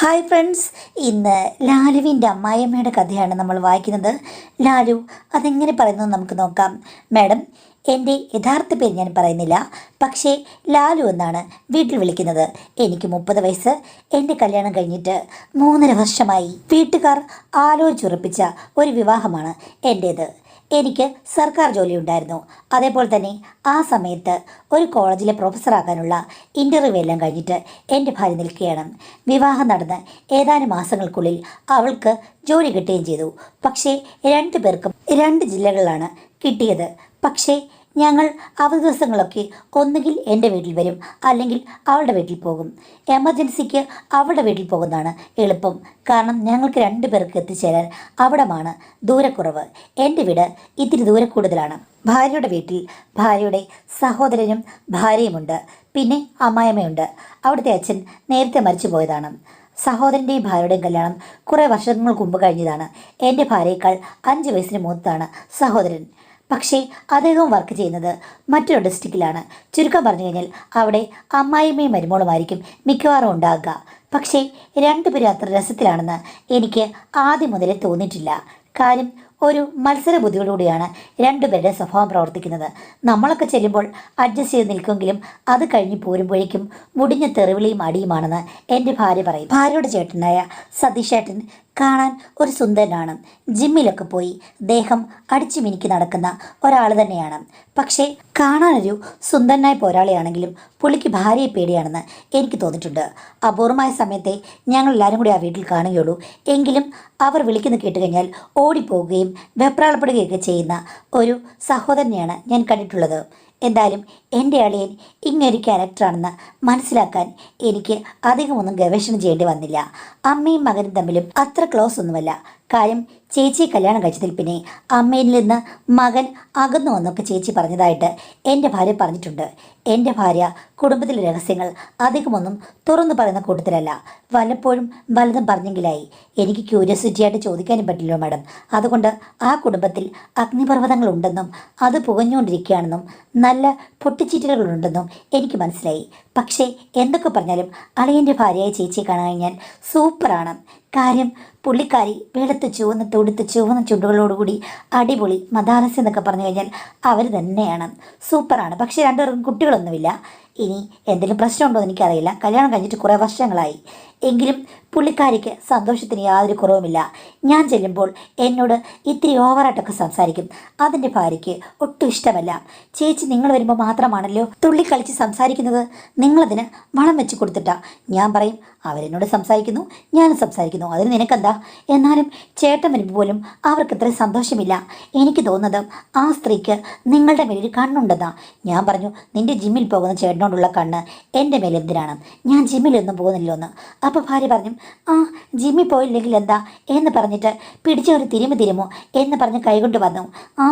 Hi friends, ഇന്ന് ലാലുവിൻ്റെ അമ്മായിയമ്മയുടെ കഥയാണ് നമ്മൾ വായിക്കുന്നത്. ലാലു അതെങ്ങനെ പറയുന്നത് നമുക്ക് നോക്കാം. മാഡം, എൻ്റെ യഥാർത്ഥ പേര് ഞാൻ പറയുന്നില്ല, പക്ഷേ ലാലു എന്നാണ് വീട്ടിൽ വിളിക്കുന്നത്. എനിക്ക് 30 വയസ്സ്. എൻ്റെ കല്യാണം കഴിഞ്ഞിട്ട് 3.5 വർഷമായി. വീട്ടുകാർ ആലോചിച്ചുറപ്പിച്ച ഒരു വിവാഹമാണ് എൻ്റേത്. എനിക്ക് സർക്കാർ ജോലി ഉണ്ടായിരുന്നു. അതേപോലെ തന്നെ ആ സമയത്ത് ഒരു കോളേജിലെ പ്രൊഫസറാകാനുള്ള ഇൻ്റർവ്യൂ എല്ലാം കഴിഞ്ഞിട്ട് എൻ്റെ ഭാര്യ നിൽക്കുകയാണ്. വിവാഹം നടന്ന് ഏതാനും മാസങ്ങൾക്കുള്ളിൽ അവൾക്ക് ജോലി കിട്ടുകയും ചെയ്തു. പക്ഷേ 2 പേർക്കും 2 ജില്ലകളിലാണ് കിട്ടിയത്. പക്ഷേ ഞങ്ങൾ അവധി ദിവസങ്ങളൊക്കെ ഒന്നുകിൽ എൻ്റെ വീട്ടിൽ വരും, അല്ലെങ്കിൽ അവളുടെ വീട്ടിൽ പോകും. എമർജൻസിക്ക് അവളുടെ വീട്ടിൽ പോകുന്നതാണ് എളുപ്പം. കാരണം ഞങ്ങൾക്ക് 2 പേർക്ക് എത്തിച്ചേരാൻ അവിടമാണ് ദൂരക്കുറവ്. എൻ്റെ വീട് ഇത്തിരി ദൂരെ കൂടുതലാണ്. ഭാര്യയുടെ വീട്ടിൽ ഭാര്യയുടെ സഹോദരനും ഭാര്യയുമുണ്ട്. പിന്നെ അമ്മായിയമ്മയുണ്ട്. അവിടുത്തെ അച്ഛൻ നേരത്തെ മരിച്ചു പോയതാണ്. സഹോദരൻ്റെയും ഭാര്യയുടെയും കല്യാണം കുറേ വർഷങ്ങൾക്ക് മുമ്പ് കഴിഞ്ഞതാണ്. എൻ്റെ ഭാര്യയേക്കാൾ 5 വയസ്സിന് മൂത്താണ് സഹോദരൻ. പക്ഷേ അദ്ദേഹവും വർക്ക് ചെയ്യുന്നത് മറ്റൊരു ഡിസ്ട്രിക്റ്റിലാണ്. ചുരുക്കം പറഞ്ഞു കഴിഞ്ഞാൽ അവിടെ അമ്മായിയമ്മയും മരുമോളുമായിരിക്കും മിക്കവാറും ഉണ്ടാകുക. പക്ഷേ 2 പേരും അത്ര രസത്തിലാണെന്ന് എനിക്ക് ആദ്യം മുതലേ തോന്നിയിട്ടില്ല. കാര്യം ഒരു മത്സര ബുദ്ധിയോടുകൂടിയാണ് 2 പേരുടെ സ്വഭാവം പ്രവർത്തിക്കുന്നത്. നമ്മളൊക്കെ ചെല്ലുമ്പോൾ അഡ്ജസ്റ്റ് ചെയ്ത് നിൽക്കുമെങ്കിലും അത് കഴിഞ്ഞ് പോരുമ്പോഴേക്കും മുടിഞ്ഞ തെറിവിളിയും അടിയുമാണെന്ന് എൻ്റെ ഭാര്യ പറയും. ഭാര്യയുടെ ചേട്ടനായ സതീഷേട്ടൻ കാണാൻ ഒരു സുന്ദരനാണ്. ജിമ്മിലൊക്കെ പോയി ദേഹം അടിച്ചു മിനുക്കി നടക്കുന്ന ഒരാൾ തന്നെയാണ്. പക്ഷേ കാണാനൊരു സുന്ദരനായ പോരാളിയാണെങ്കിലും പുള്ളിക്ക് ഭാര്യയെ പേടിയാണെന്ന് എനിക്ക് തോന്നിയിട്ടുണ്ട്. അപൂർവമായ സമയത്തെ ഞങ്ങൾ എല്ലാവരും കൂടി ആ വീട്ടിൽ കാണുകയുള്ളൂ. എങ്കിലും അവർ വിളിക്കുന്ന കേട്ട് കഴിഞ്ഞാൽ ഓടിപ്പോവുകയും വെപ്രാളപ്പെടുകയൊക്കെ ചെയ്യുന്ന ഒരു സഹോദരനെയാണ് ഞാൻ കണ്ടിട്ടുള്ളത്. എന്തായാലും എൻ്റെ അളിയൻ ഇങ്ങനൊരു ക്യാരക്ടറാണെന്ന് മനസ്സിലാക്കാൻ എനിക്ക് അധികമൊന്നും ഗവേഷണം ചെയ്യേണ്ടി വന്നില്ല. അമ്മയും മകനും തമ്മിലും അത്ര ക്ലോസ് ഒന്നുമല്ല. കാര്യം ചേച്ചിയെ കല്യാണം കഴിച്ചതിൽ പിന്നെ അമ്മയിൽ നിന്ന് മകൻ അകന്നു വന്നൊക്കെ ചേച്ചി പറഞ്ഞതായിട്ട് എൻ്റെ ഭാര്യ പറഞ്ഞിട്ടുണ്ട്. എൻ്റെ ഭാര്യ കുടുംബത്തിലെ രഹസ്യങ്ങൾ അധികമൊന്നും തുറന്നു പറയുന്ന കൂട്ടത്തിലല്ല. വല്ലപ്പോഴും വലുതും പറഞ്ഞെങ്കിലായി. എനിക്ക് ക്യൂരിയോസിറ്റിയായിട്ട് ചോദിക്കാനും പറ്റില്ലോ മാഡം. അതുകൊണ്ട് ആ കുടുംബത്തിൽ അഗ്നിപർവ്വതങ്ങളുണ്ടെന്നും അത് പുകഞ്ഞുകൊണ്ടിരിക്കുകയാണെന്നും നല്ല പൊട്ടിച്ചീറ്റലുകളുണ്ടെന്നും എനിക്ക് മനസ്സിലായി. പക്ഷേ എന്തൊക്കെ പറഞ്ഞാലും അളിയൻ്റെ ഭാര്യയായ ചേച്ചിയെ കാണാൻ കഴിഞ്ഞാൽ സൂപ്പറാണ്. കാര്യം പുള്ളിക്കാരി വെളുത്ത് ചുവന്ന് തൊടുത്ത് ചുവന്ന ചുണ്ടുകളോടുകൂടി അടിപൊളി മദാലസ് എന്നൊക്കെ പറഞ്ഞു കഴിഞ്ഞാൽ അവർ തന്നെയാണ്. സൂപ്പറാണ്. പക്ഷേ 2 പേർക്കും കുട്ടികളൊന്നുമില്ല. ഇനി എന്തെങ്കിലും പ്രശ്നമുണ്ടോ എന്ന് എനിക്കറിയില്ല. കല്യാണം കഴിഞ്ഞിട്ട് കുറേ വർഷങ്ങളായി. എങ്കിലും പുള്ളിക്കാരിക്ക് സന്തോഷത്തിന് യാതൊരു കുറവുമില്ല. ഞാൻ ചെല്ലുമ്പോൾ എന്നോട് ഇത്തിരി ഓവറായിട്ടൊക്കെ സംസാരിക്കും. അതിൻ്റെ ഭാര്യയ്ക്ക് ഒട്ടും ഇഷ്ടമല്ല. ചേച്ചി നിങ്ങൾ വരുമ്പോൾ മാത്രമാണല്ലോ തുള്ളിക്കളിച്ച് സംസാരിക്കുന്നത്, നിങ്ങളതിന് വളം വെച്ച് കൊടുത്തിട്ടാ. ഞാൻ പറയും അവരെന്നോട് സംസാരിക്കുന്നു, ഞാനും സംസാരിക്കുന്നു, അതിന് നിനക്കെന്താ? എന്നാലും ചേട്ടൻ വരുമ്പോൾ പോലും അവർക്ക് ഇത്രയും സന്തോഷമില്ല. എനിക്ക് തോന്നുന്നത് ആ സ്ത്രീക്ക് നിങ്ങളുടെ മേലൊരു കണ്ണുണ്ടെന്നാ. ഞാൻ പറഞ്ഞു നിൻ്റെ ജിമ്മിൽ പോകുന്ന ചേട്ടനോടുള്ള കണ്ണ് എൻ്റെ മേലെന്തിനാണ്? ഞാൻ ജിമ്മിലൊന്നും പോകുന്നില്ലോ എന്ന്. അപ്പോൾ ഭാര്യ പറഞ്ഞു ആ ജിമ്മിൽ പോയില്ലെങ്കിൽ എന്താ എന്ന് പറഞ്ഞിട്ട് പിടിച്ചൊരു തിരുമോ എന്ന് പറഞ്ഞ് കൈകൊണ്ട് വന്നു. ആ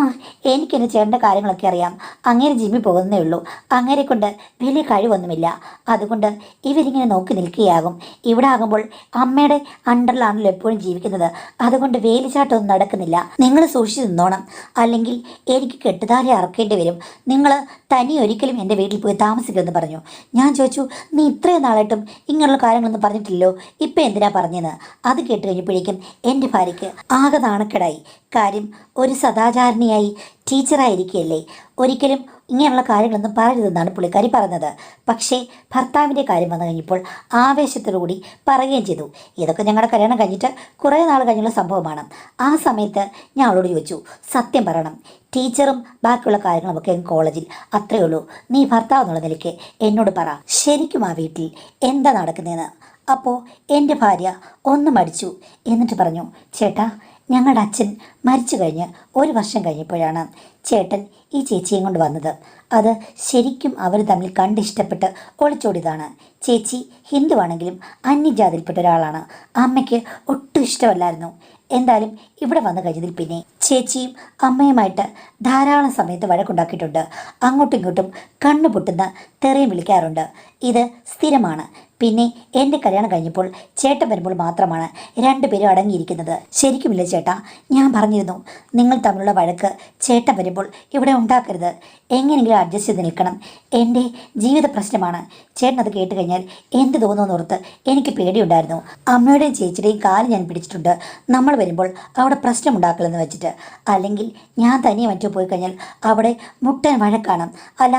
എനിക്കെൻ്റെ ചേട്ടൻ്റെ കാര്യങ്ങളൊക്കെ അറിയാം. അങ്ങേരെ ജിമ്മിൽ പോകുന്നേ ഉള്ളൂ. അങ്ങേരെ കൊണ്ട് വലിയ കഴിവൊന്നുമില്ല. അതുകൊണ്ട് ഇവരിങ്ങനെ നോക്കി നിൽക്കുകയാകും. ഇവിടെ ആകുമ്പോൾ അമ്മയുടെ അണ്ടറിലാണല്ലോ എപ്പോഴും ജീവിക്കുന്നത്. അതുകൊണ്ട് വേലിച്ചാട്ടമൊന്നും നടക്കുന്നില്ല. നിങ്ങൾ സൂക്ഷിച്ച് നിന്നോണം, അല്ലെങ്കിൽ എനിക്ക് കെട്ടുതാലി അറക്കേണ്ടി വരും. നിങ്ങൾ തനി ഒരിക്കലും എൻ്റെ വീട്ടിൽ പോയി താമസിക്കുമെന്ന് പറഞ്ഞു. ഞാൻ ചോദിച്ചു നീ ഇത്രയും നാളായിട്ടും ഇങ്ങനെയുള്ള കാര്യങ്ങളൊന്നും പറഞ്ഞിട്ടില്ലല്ലോ, ഇപ്പം എന്തിനാ പറഞ്ഞെന്ന്. അത് കേട്ട് കഴിഞ്ഞപ്പോഴേക്കും എൻ്റെ ഭാര്യയ്ക്ക് ആകെ നാണക്കേടായി. കാര്യം ഒരു സദാചാരണിയായി ടീച്ചറായിരിക്കുകയല്ലേ, ഒരിക്കലും ഇങ്ങനെയുള്ള കാര്യങ്ങളൊന്നും പറയരുതെന്നാണ് പുള്ളിക്കാരി പറഞ്ഞത്. പക്ഷേ ഭർത്താവിൻ്റെ കാര്യം വന്നു കഴിഞ്ഞപ്പോൾ ആവേശത്തോടുകൂടി പറയുകയും ചെയ്തു. ഇതൊക്കെ ഞങ്ങളുടെ കല്യാണം കഴിഞ്ഞിട്ട് കുറേ നാൾ കഴിഞ്ഞുള്ള സംഭവമാണ്. ആ സമയത്ത് ഞാൻ അവളോട് ചോദിച്ചു സത്യം പറയണം, ടീച്ചറും ബാക്കിയുള്ള കാര്യങ്ങളുമൊക്കെ കോളേജിൽ, അത്രയേ ഉള്ളൂ. നീ ഭർത്താവ് എന്നുള്ള നിലയ്ക്ക് എന്നോട് പറ, ശരിക്കും ആ വീട്ടിൽ എന്താ നടക്കുന്നതെന്ന്. അപ്പോൾ എൻ്റെ ഭാര്യ ഒന്ന് മടിച്ചു. എന്നിട്ട് പറഞ്ഞു ചേട്ടാ, ഞങ്ങളുടെ അച്ഛൻ മരിച്ചു കഴിഞ്ഞ് 1 വർഷം കഴിഞ്ഞപ്പോഴാണ് ചേട്ടൻ ഈ ചേച്ചിയും കൊണ്ട് വന്നത്. അത് ശരിക്കും അവർ തമ്മിൽ കണ്ടിഷ്ടപ്പെട്ട് ഒളിച്ചോടിയതാണ്. ചേച്ചി ഹിന്ദുവാണെങ്കിലും അന്യജാതിയിൽപ്പെട്ട ഒരാളാണ്. അമ്മയ്ക്ക് ഒട്ടും ഇഷ്ടമല്ലായിരുന്നു. എന്തായാലും ഇവിടെ വന്നു കഴിഞ്ഞതിൽ പിന്നെ ചേച്ചിയും അമ്മയുമായിട്ട് ധാരാളം സമയത്ത് വഴക്കുണ്ടാക്കിയിട്ടുണ്ട്. അങ്ങോട്ടും ഇങ്ങോട്ടും കണ്ണു പൊട്ടുന്ന തെറിയും വിളിക്കാറുണ്ട്. ഇത് സ്ഥിരമാണ്. പിന്നെ എൻ്റെ കല്യാണം കഴിഞ്ഞപ്പോൾ ചേട്ടൻ വരുമ്പോൾ മാത്രമാണ് രണ്ടുപേരും അടങ്ങിയിരിക്കുന്നത്. ശരിക്കുമില്ല ചേട്ടാ, ഞാൻ പറഞ്ഞിരുന്നു നിങ്ങൾ തമ്മിലുള്ള വഴക്ക് ചേട്ടൻ വരുമ്പോൾ ഇവിടെ ഉണ്ടാക്കരുത്, എങ്ങനെയെങ്കിലും അഡ്ജസ്റ്റ് ചെയ്ത് നിൽക്കണം. എൻ്റെ ജീവിത പ്രശ്നമാണ്. ചേട്ടൻ അത് കേട്ട് കഴിഞ്ഞാൽ എന്ത് തോന്നുമെന്നോർത്ത് എനിക്ക് പേടിയുണ്ടായിരുന്നു. അമ്മയുടെയും ചേച്ചിയുടെയും കാല് ഞാൻ പിടിച്ചിട്ടുണ്ട്, നമ്മൾ വരുമ്പോൾ അവിടെ പ്രശ്നം ഉണ്ടാക്കില്ലെന്ന് വെച്ചിട്ട്. അല്ലെങ്കിൽ ഞാൻ തനിയെ മറ്റോ പോയി കഴിഞ്ഞാൽ അവിടെ മുട്ടൻ വഴക്കാണ്. അല്ല,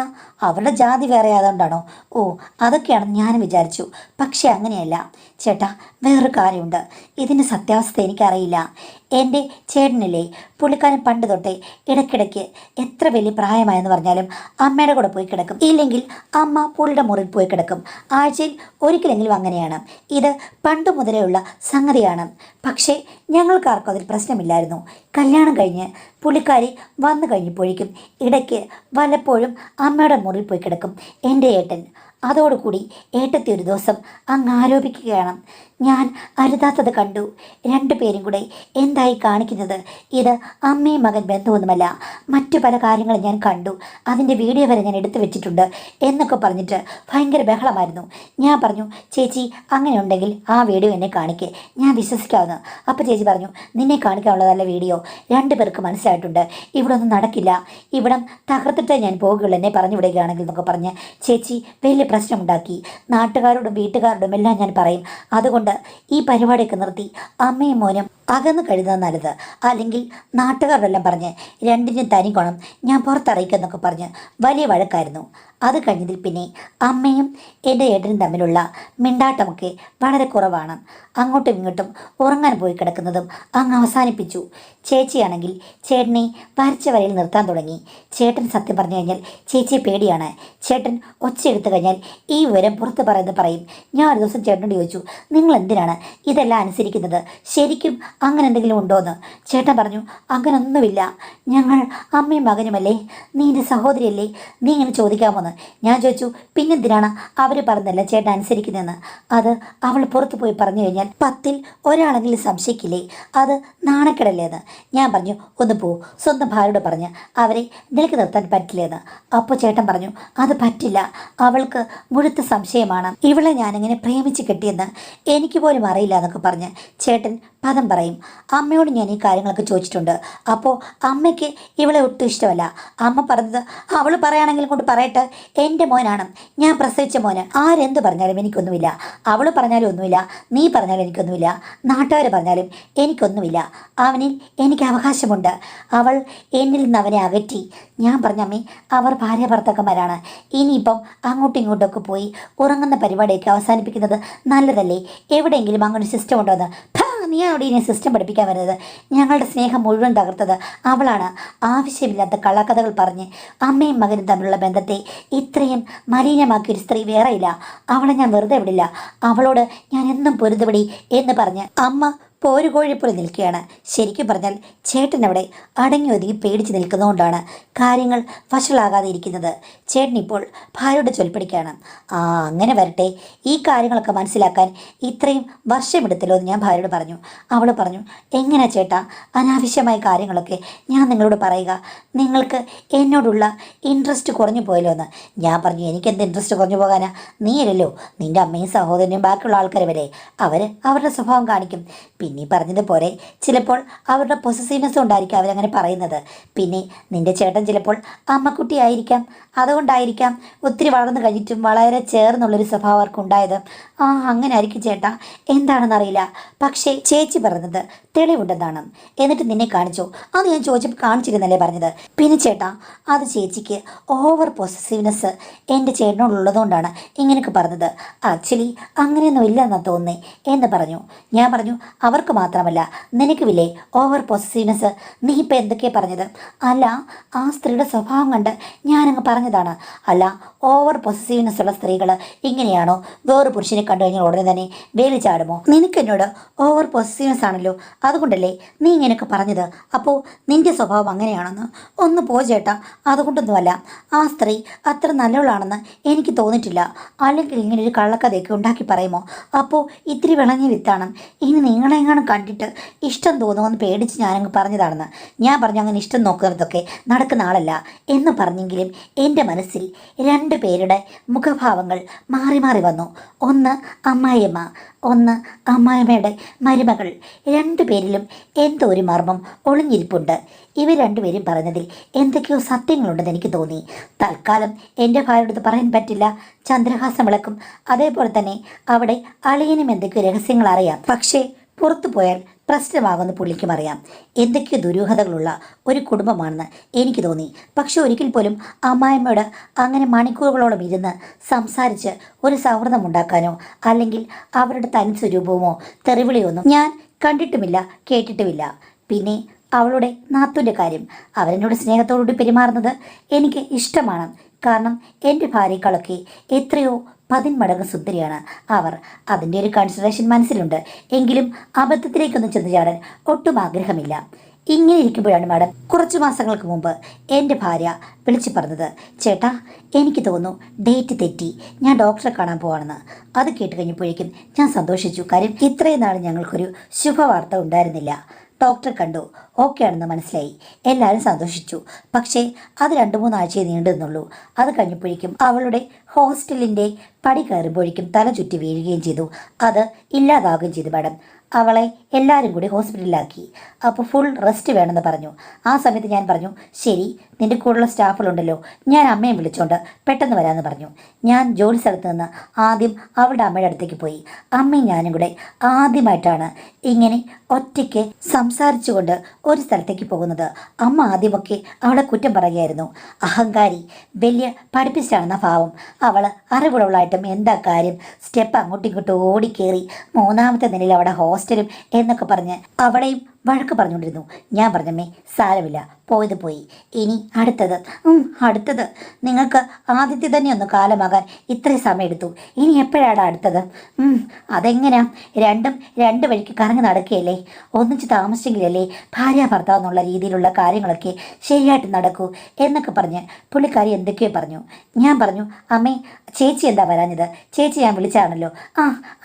അവരുടെ ജാതി വേറെ ആയതുകൊണ്ടാണോ? ഓ, അതൊക്കെയാണെന്ന് ഞാനും വിചാരിച്ചു. പക്ഷേ അങ്ങനെയല്ല ചേട്ടാ. വേറൊരു കാര്യമുണ്ട്, ഇതിൻ്റെ സത്യാവസ്ഥ എനിക്കറിയില്ല. എൻ്റെ ചേട്ടനില്ലേ, പുള്ളിക്കാരൻ പണ്ട് തൊട്ടേ ഇടയ്ക്കിടയ്ക്ക് എത്ര വലിയ പ്രായമായെന്ന് പറഞ്ഞാലും അമ്മയുടെ കൂടെ പോയി കിടക്കും, ഇല്ലെങ്കിൽ അമ്മ പുള്ളിയുടെ മുറിയിൽ പോയി കിടക്കും. ആഴ്ചയിൽ ഒരിക്കലെങ്കിലും അങ്ങനെയാണ്. ഇത് പണ്ട് മുതലേ ഉള്ള സംഗതിയാണ്. പക്ഷേ ഞങ്ങൾക്കാർക്കും അതിൽ പ്രശ്നമില്ലായിരുന്നു. കല്യാണം കഴിഞ്ഞ് പുള്ളിക്കാരി വന്നു കഴിഞ്ഞപ്പോഴേക്കും ഇടയ്ക്ക് വല്ലപ്പോഴും അമ്മയുടെ മുറിയിൽ പോയി കിടക്കും എൻ്റെ ഏട്ടൻ. അതോടുകൂടി ഏട്ടത്തി ഒരു ദിവസം അങ്ങ് ആരോപിക്കുകയാണ്, ഞാൻ അരുതാത്തത് കണ്ടു, രണ്ടുപേരും കൂടെ എന്തായി കാണിക്കുന്നത്, ഇത് അമ്മയും മകൻ ബന്ധമൊന്നുമല്ല, മറ്റു പല കാര്യങ്ങളും ഞാൻ കണ്ടു, അതിൻ്റെ വീഡിയോ വരെ ഞാൻ എടുത്തു വെച്ചിട്ടുണ്ട് എന്നൊക്കെ പറഞ്ഞിട്ട് ഭയങ്കര ബഹളമായിരുന്നു. ഞാൻ പറഞ്ഞു, ചേച്ചി അങ്ങനെ ഉണ്ടെങ്കിൽ ആ വീഡിയോ എന്നെ കാണിക്കേ, ഞാൻ വിശ്വസിക്കാവുന്ന. അപ്പോൾ ചേച്ചി പറഞ്ഞു, നിന്നെ കാണിക്കാനുള്ളതല്ല വീഡിയോ, രണ്ടുപേർക്ക് മനസ്സിലായിട്ടുണ്ട്, ഇവിടെ ഒന്നും നടക്കില്ല, ഇവിടം തകർത്തിട്ടേ ഞാൻ പോകുകയുള്ളൂ എന്നെ പറഞ്ഞു വിടുകയാണെങ്കിൽ എന്നൊക്കെ പറഞ്ഞ് ചേച്ചി വലിയ പ്രശ്നമുണ്ടാക്കി. നാട്ടുകാരോടും വീട്ടുകാരോടും എല്ലാം ഞാൻ പറയും, അതുകൊണ്ട് ഈ പരിപാടിയൊക്കെ നിർത്തി അമ്മയും മോനും അകന്ന് കഴിയുന്നത് നല്ലത്, അല്ലെങ്കിൽ നാട്ടുകാരോടെല്ലാം പറഞ്ഞ് രണ്ടിനും തനി കോണം ഞാൻ പുറത്തറിയിക്കുന്നൊക്കെ പറഞ്ഞ് വലിയ വഴക്കായിരുന്നു. അത് കഴിഞ്ഞതിൽ പിന്നെ അമ്മയും എൻ്റെ ഏട്ടനും തമ്മിലുള്ള മിണ്ടാട്ടമൊക്കെ വളരെ കുറവാണ്. അങ്ങോട്ടും ഇങ്ങോട്ടും ഉറങ്ങാൻ പോയി കിടക്കുന്നതും അങ്ങ് അവസാനിപ്പിച്ചു. ചേച്ചിയാണെങ്കിൽ ചേട്ടനെ വരച്ച വരയിൽ നിർത്താൻ തുടങ്ങി. ചേട്ടൻ സത്യം പറഞ്ഞു കഴിഞ്ഞാൽ ചേച്ചിയെ പേടിയാണ്. ചേട്ടൻ ഒച്ചയെടുത്തു കഴിഞ്ഞാൽ ഈ വിവരം പുറത്ത് പറയുന്നത് പറയും. ഞാൻ ഒരു ദിവസം ചേട്ടനോട് ചോദിച്ചു, നിങ്ങൾ എന്തിനാണ് ഇതെല്ലാം അനുസരിക്കുന്നത്, ശരിക്കും അങ്ങനെ എന്തെങ്കിലും ഉണ്ടോ എന്ന്. ചേട്ടൻ പറഞ്ഞു, അങ്ങനൊന്നുമില്ല, ഞങ്ങൾ അമ്മയും മകനുമല്ലേ, നീ എൻ്റെ സഹോദരിയല്ലേ, നീ ഇങ്ങനെ ചോദിക്കാമോന്ന്. ഞാൻ ചോദിച്ചു, പിന്നെന്തിനാണ് അവർ പറഞ്ഞല്ല ചേട്ടൻ അനുസരിക്കുന്നതെന്ന്. അത് അവൾ പുറത്തു പോയി പറഞ്ഞു കഴിഞ്ഞാൽ 10ൽ ഒരാളെങ്കിലും സംശയിക്കില്ലേ, അത് നാണക്കേടല്ലേ എന്ന്. ഞാൻ പറഞ്ഞു, ഒന്ന് പോ, സ്വന്തം ഭാര്യയോട് പറഞ്ഞ് അവരെ നിലക്ക് നിർത്താൻ പറ്റില്ലെന്ന്. അപ്പോൾ ചേട്ടൻ പറഞ്ഞു, അത് പറ്റില്ല, അവൾക്ക് മുഴുത്ത സംശയമാണ്, ഇവളെ ഞാനിങ്ങനെ പ്രേമിച്ച് കെട്ടിയെന്ന് എനിക്ക് പോലും അറിയില്ല എന്നൊക്കെ പറഞ്ഞ് ചേട്ടൻ പദം പറയും. അമ്മയോട് ഞാൻ ഈ കാര്യങ്ങളൊക്കെ ചോദിച്ചിട്ടുണ്ട്. അപ്പോൾ അമ്മയ്ക്ക് ഇവളെ ഒട്ടും ഇഷ്ടമല്ല. അമ്മ പറഞ്ഞത്, അവൾ പറയുകയാണെങ്കിൽ കൊണ്ട് പറയട്ടെ, എൻ്റെ മോനാണ്, ഞാൻ പ്രസവിച്ച മോന്, ആരെന്ത് പറഞ്ഞാലും എനിക്കൊന്നുമില്ല, അവൾ പറഞ്ഞാലും ഒന്നുമില്ല, നീ പറഞ്ഞാലും എനിക്കൊന്നുമില്ല, നാട്ടുകാർ പറഞ്ഞാലും എനിക്കൊന്നുമില്ല, അവനിൽ എനിക്ക് അവകാശമുണ്ട്, അവൾ എന്നിൽ നിന്ന് അവനെ അകറ്റി. ഞാൻ പറഞ്ഞ അമ്മേ, അവർ ഭാര്യ ഭർത്താക്കന്മാരാണ്, ഇനിയിപ്പം അങ്ങോട്ടും ഇങ്ങോട്ടൊക്കെ പോയി ഉറങ്ങുന്ന പരിപാടിയൊക്കെ അവസാനിപ്പിക്കുന്നത് നല്ലതല്ലേ, എവിടെയെങ്കിലും അങ്ങനെ സിസ്റ്റം ഉണ്ടോ എന്ന്. നീ അവിടെ ഇനി സിസ്റ്റം പഠിപ്പിക്കാൻ വരുന്നത്, ഞങ്ങളുടെ സ്നേഹം മുഴുവൻ തകർത്തത് അവളാണ്. ആവശ്യമില്ലാത്ത കള്ളക്കഥകൾ പറഞ്ഞ് അമ്മയും മകനും തമ്മിലുള്ള ബന്ധത്തെ ഇത്രയും മലിനമാക്കിയൊരു സ്ത്രീ വേറെയില്ല, അവളെ ഞാൻ വെറുതെ വിടില്ല, അവളോട് ഞാൻ എന്നും പൊരുതുപടി എന്ന് പറഞ്ഞ് അമ്മ പോരുകോഴിപ്പോലെ നിൽക്കുകയാണ്. ശരിക്കും പറഞ്ഞാൽ ചേട്ടൻ അവിടെ അടങ്ങി ഒതുങ്ങി പേടിച്ച് നിൽക്കുന്നതുകൊണ്ടാണ് കാര്യങ്ങൾ വഷളാകാതെ ഇരിക്കുന്നത്. ചേട്ടൻ ഇപ്പോൾ ഭാര്യയോട് ചൊൽപ്പടിക്കുകയാണ്. അങ്ങനെ വരട്ടെ, ഈ കാര്യങ്ങളൊക്കെ മനസ്സിലാക്കാൻ ഇത്രയും വർഷമെടുത്തല്ലോ എന്ന് ഞാൻ ഭാര്യയോട് പറഞ്ഞു. അവൾ പറഞ്ഞു, എങ്ങനെ ചേട്ടാ അനാവശ്യമായ കാര്യങ്ങളൊക്കെ ഞാൻ നിങ്ങളോട് പറയുക, നിങ്ങൾക്ക് എന്നോടുള്ള ഇൻട്രസ്റ്റ് കുറഞ്ഞു പോയല്ലോ എന്ന്. ഞാൻ പറഞ്ഞു, എനിക്കെന്ത് ഇൻട്രസ്റ്റ് കുറഞ്ഞു പോകാനാ, നീയല്ലോ, നിൻ്റെ അമ്മയും സഹോദരനും ബാക്കിയുള്ള ആൾക്കാർ വരെ അവർ അവരുടെ സ്വഭാവം കാണിക്കും. പിന്നെ പറഞ്ഞതുപോലെ ചിലപ്പോൾ അവരുടെ പൊസസീവ്നെസ് കൊണ്ടായിരിക്കും അവരങ്ങനെ പറയുന്നത്. പിന്നെ നിൻ്റെ ചേട്ടൻ ചിലപ്പോൾ അമ്മക്കുട്ടിയായിരിക്കാം, അതുകൊണ്ടായിരിക്കാം ഒത്തിരി വളർന്നു കഴിഞ്ഞിട്ടും വളരെ ചേർന്നുള്ളൊരു സ്വഭാവം അവർക്ക് ഉണ്ടായത്. അങ്ങനെ ആയിരിക്കും ചേട്ടാ, എന്താണെന്നറിയില്ല. പക്ഷേ ചേച്ചി പറഞ്ഞത് തെളിവുണ്ടെന്നാണ്. എന്നിട്ട് നിന്നെ കാണിച്ചോ? അത് ഞാൻ ചോദിച്ചപ്പോൾ കാണിച്ചിരുന്നല്ലേ പറഞ്ഞത്. പിന്നെ ചേട്ടാ, അത് ചേച്ചിക്ക് ഓവർ പൊസസീവ്നെസ് എൻ്റെ ചേട്ടനോടുള്ളതുകൊണ്ടാണ് ഇങ്ങനെയൊക്കെ പറഞ്ഞത്. ആക്ച്വലി അങ്ങനെയൊന്നും ഇല്ലെന്നാണ് തോന്നുന്നേ എന്ന് പറഞ്ഞു. ഞാൻ പറഞ്ഞു, അവർക്ക് മാത്രമല്ല നിനക്കുമില്ലേ ഓവർ പൊസസീവ്നെസ്, നീ ഇപ്പം എന്തൊക്കെയാണ് പറഞ്ഞത്? അല്ല, ആ സ്ത്രീയുടെ സ്വഭാവം കണ്ട് ഞാനങ്ങ് പറഞ്ഞതാണ്. അല്ല, ഓവർ പൊസസീവ്നെസ് ഉള്ള സ്ത്രീകൾ ഇങ്ങനെയാണോ? വേറൊരു പുരുഷനെ കണ്ടു കഴിഞ്ഞാൽ ഉടനെ തന്നെ വേലി ചാടുമോ? നിനക്ക് എന്നോട് ഓവർ പൊസസീവ്നെസ് ആണല്ലോ, അതുകൊണ്ടല്ലേ നീ ഇങ്ങനെയൊക്കെ പറഞ്ഞത്. അപ്പോൾ നിൻ്റെ സ്വഭാവം അങ്ങനെയാണെന്ന്. ഒന്ന് പോ ചേട്ടാ, അതുകൊണ്ടൊന്നുമല്ല, ആ സ്ത്രീ അത്ര നല്ലവളാണെന്ന് എനിക്ക് തോന്നിയിട്ടില്ല. അല്ലെങ്കിൽ ഇങ്ങനെ ഒരു കള്ളക്കഥയൊക്കെ ഉണ്ടാക്കി പറയുമോ? അപ്പോൾ ഇത്തിരി വിളഞ്ഞ വിത്താണ്, ഇനി നിങ്ങളെ എന്നെങ്ങാനും കണ്ടിട്ട് ഇഷ്ടം തോന്നുമെന്ന് പേടിച്ച് ഞാനങ്ങ് പറഞ്ഞതാണെന്ന്. ഞാൻ പറഞ്ഞു അങ്ങനെ ഇഷ്ടം നോക്കുന്നതൊക്കെ നടക്കുന്ന ആളല്ല എന്ന് പറഞ്ഞെങ്കിലും എൻ്റെ മനസ്സിൽ 2 പേരുടെ മുഖഭാവങ്ങൾ മാറി മാറി വന്നു. ഒന്ന് അമ്മായിയമ്മ, ഒന്ന് അമ്മായിയമ്മയുടെ മരുമകൾ. 2 പേരിലും എന്തോ ഒരു മർമ്മം ഒളിഞ്ഞിരിപ്പുണ്ട്. ഇവർ 2 പേരും പറഞ്ഞതിൽ എന്തൊക്കെയോ സത്യങ്ങളുണ്ടെന്ന് എനിക്ക് തോന്നി. തൽക്കാലം എൻ്റെ ഭാര്യയോട് പറയാൻ പറ്റില്ല. ചന്ദ്രഹാസം വിളക്കും. അതേപോലെ തന്നെ അവിടെ അളിയനും എന്തൊക്കെയോ രഹസ്യങ്ങൾ അറിയാം. പക്ഷേ പുറത്തു പോയാൽ പ്രശ്നമാകുന്ന പുള്ളിക്കും അറിയാം. എന്തൊക്കെയോ ദുരൂഹതകളുള്ള ഒരു കുടുംബമാണെന്ന് എനിക്ക് തോന്നി. പക്ഷെ ഒരിക്കൽ പോലും അമ്മായിമ്മയോട് അങ്ങനെ മണിക്കൂറുകളോളം ഇരുന്ന് സംസാരിച്ച് ഒരു സൗഹൃദം ഉണ്ടാക്കാനോ അല്ലെങ്കിൽ അവരുടെ തനി സ്വരൂപമോ തെറിവിളിയൊന്നും ഞാൻ കണ്ടിട്ടുമില്ല, കേട്ടിട്ടുമില്ല. പിന്നെ അവളുടെ നാത്തൂൻ്റെ കാര്യം, അവരെന്നോട് സ്നേഹത്തോടുകൂടി പെരുമാറുന്നത് എനിക്ക് ഇഷ്ടമാണ്. കാരണം എൻ്റെ ഭാര്യയെക്കാളൊക്കെ എത്രയോ 10 മടങ്ങ് സുന്ദരിയാണ് അവർ. അതിൻ്റെ ഒരു കൺസിഡറേഷൻ മനസ്സിലുണ്ട്. എങ്കിലും അബദ്ധത്തിലേക്കൊന്നും ചെന്ന് ചാടാൻ ഒട്ടും ആഗ്രഹമില്ല. ഇങ്ങനെ ഇരിക്കുമ്പോഴാണ് മാഡം കുറച്ച് മാസങ്ങൾക്ക് മുമ്പ് എൻ്റെ ഭാര്യ വിളിച്ചു പറഞ്ഞത്, ചേട്ടാ എനിക്ക് തോന്നുന്നു ഡേറ്റ് തെറ്റി, ഞാൻ ഡോക്ടറെ കാണാൻ പോവാണെന്ന്. അത് കേട്ട് കഴിഞ്ഞപ്പോഴേക്കും ഞാൻ സന്തോഷിച്ചു. കാര്യം ഇത്രയും നാൾ ഞങ്ങൾക്കൊരു ശുഭവാർത്ത ഉണ്ടായിരുന്നില്ല. ഡോക്ടറെ കണ്ടു, ഓക്കെ ആണെന്ന് മനസ്സിലായി. എല്ലാവരും സന്തോഷിച്ചു. പക്ഷേ അത് 2-3 ആഴ്ചയെ നീണ്ടു നിന്നുള്ളൂ. അത് കഴിഞ്ഞപ്പോഴേക്കും അവളുടെ ഹോസ്റ്റലിൻ്റെ പടി കയറുമ്പോഴേക്കും തല ചുറ്റി വീഴുകയും ചെയ്തു. അത് ഇല്ലാതാകുകയും ചെയ്തു മാഡം. അവളെ എല്ലാവരും കൂടി ഹോസ്പിറ്റലിലാക്കി. അപ്പോൾ ഫുൾ റെസ്റ്റ് വേണമെന്ന് പറഞ്ഞു. ആ സമയത്ത് ഞാൻ പറഞ്ഞു, ശരി നിൻ്റെ കൂടെയുള്ള സ്റ്റാഫുകളുണ്ടല്ലോ, ഞാൻ അമ്മയെ വിളിച്ചോണ്ട് പെട്ടെന്ന് വരാമെന്ന് പറഞ്ഞു. ഞാൻ ജോലി സ്ഥലത്ത് നിന്ന് ആദ്യം അവളുടെ അമ്മയുടെ അടുത്തേക്ക് പോയി. അമ്മയും ഞാനും കൂടെ ആദ്യമായിട്ടാണ് ഇങ്ങനെ ഒറ്റയ്ക്ക് സംസാരിച്ചുകൊണ്ട് ഒരു സ്ഥലത്തേക്ക് പോകുന്നത്. അമ്മ ആദ്യമൊക്കെ അവളെ കുറ്റം പറയുകയായിരുന്നു. അഹങ്കാരി, വലിയ പഠിപ്പിച്ചാണെന്ന ഭാവം. അവൾ അറിവുള്ളവളായിട്ടും എന്താ കാര്യം, സ്റ്റെപ്പ് അങ്ങോട്ടും ഇങ്ങോട്ടും ഓടിക്കേറി 3ാമത്തെ നിലയിൽ അവിടെ ഹോസ്റ്റലും എന്നൊക്കെ പറഞ്ഞ് അവളെയും വഴക്ക് പറഞ്ഞുകൊണ്ടിരുന്നു. ഞാൻ പറഞ്ഞമ്മേ സാരമില്ല, പോയത് പോയി, ഇനി അടുത്തത്. അടുത്തത് നിങ്ങൾക്ക് ആദ്യത്തെ തന്നെ ഒന്ന് കാലമാകാൻ ഇത്രയും സമയം എടുത്തു, ഇനി എപ്പോഴാണ് അടുത്തത്? അതെങ്ങനെയാ? രണ്ടും 2 വഴിക്ക് കറങ്ങി നടക്കുകയല്ലേ. ഒന്നിച്ച് താമസിച്ചെങ്കിലല്ലേ ഭാര്യ ഭർത്താവ് എന്നുള്ള രീതിയിലുള്ള കാര്യങ്ങളൊക്കെ ശരിയായിട്ട് നടക്കൂ എന്നൊക്കെ പറഞ്ഞ് പുള്ളിക്കാരി എന്തൊക്കെയോ പറഞ്ഞു. ഞാൻ പറഞ്ഞു, അമ്മേ ചേച്ചി എന്താ വരാഞ്ഞത്? ചേച്ചി ഞാൻ വിളിച്ചാണല്ലോ.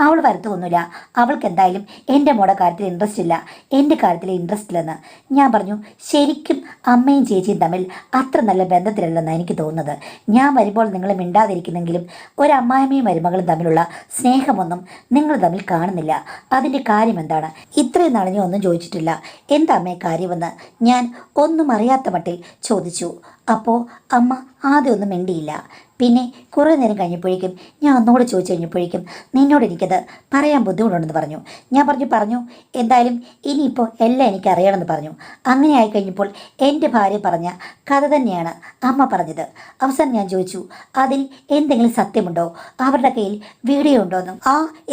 അവൾ വരത്തൊന്നുമില്ല, അവൾക്ക് എന്തായാലും എൻ്റെ മോടെ കാര്യത്തിൽ ഇൻട്രസ്റ്റ് ഇല്ല, എൻ്റെ കാര്യത്തിൽ ഇൻട്രസ്റ്റ് ഇല്ലെന്ന്. ഞാൻ പറഞ്ഞു, ശരിക്കും അമ്മയും ചേച്ചിയും തമ്മിൽ അത്ര നല്ല ബന്ധത്തിലല്ലെന്നാണ് എനിക്ക് തോന്നുന്നത്. ഞാൻ വരുമ്പോൾ നിങ്ങൾ മിണ്ടാതിരിക്കുന്നെങ്കിലും ഒരമ്മായിമ്മയും മരുമകളും തമ്മിലുള്ള സ്നേഹമൊന്നും നിങ്ങൾ തമ്മിൽ കാണുന്നില്ല. അതിൻ്റെ കാര്യം എന്താണ്? ഇത്രയും നാളെ ഞാൻ ഒന്നും ചോദിച്ചിട്ടില്ല. എന്താ അമ്മയെ കാര്യമെന്ന് ഞാൻ ഒന്നും അറിയാത്ത മട്ടിൽ ചോദിച്ചു. അപ്പോൾ അമ്മ ആദ്യം ഒന്നും മിണ്ടിയില്ല. പിന്നെ കുറേ നേരം കഴിഞ്ഞപ്പോഴേക്കും ഞാൻ ഒന്നുകൂടെ ചോദിച്ചു കഴിഞ്ഞപ്പോഴേക്കും നിന്നോട് എനിക്കത് പറയാൻ ബുദ്ധിമുട്ടുണ്ടെന്ന് പറഞ്ഞു. ഞാൻ പറഞ്ഞു എന്തായാലും ഇനിയിപ്പോൾ എല്ലാം എനിക്ക് അറിയണമെന്ന് പറഞ്ഞു. അങ്ങനെ ആയിക്കഴിഞ്ഞപ്പോൾ എൻ്റെ ഭാര്യ പറഞ്ഞ കഥ തന്നെയാണ് അമ്മ പറഞ്ഞത്. അവസാനം ഞാൻ ചോദിച്ചു, അതിൽ എന്തെങ്കിലും സത്യമുണ്ടോ? അവരുടെ കയ്യിൽ വീഡിയോ ഉണ്ടോയെന്നും.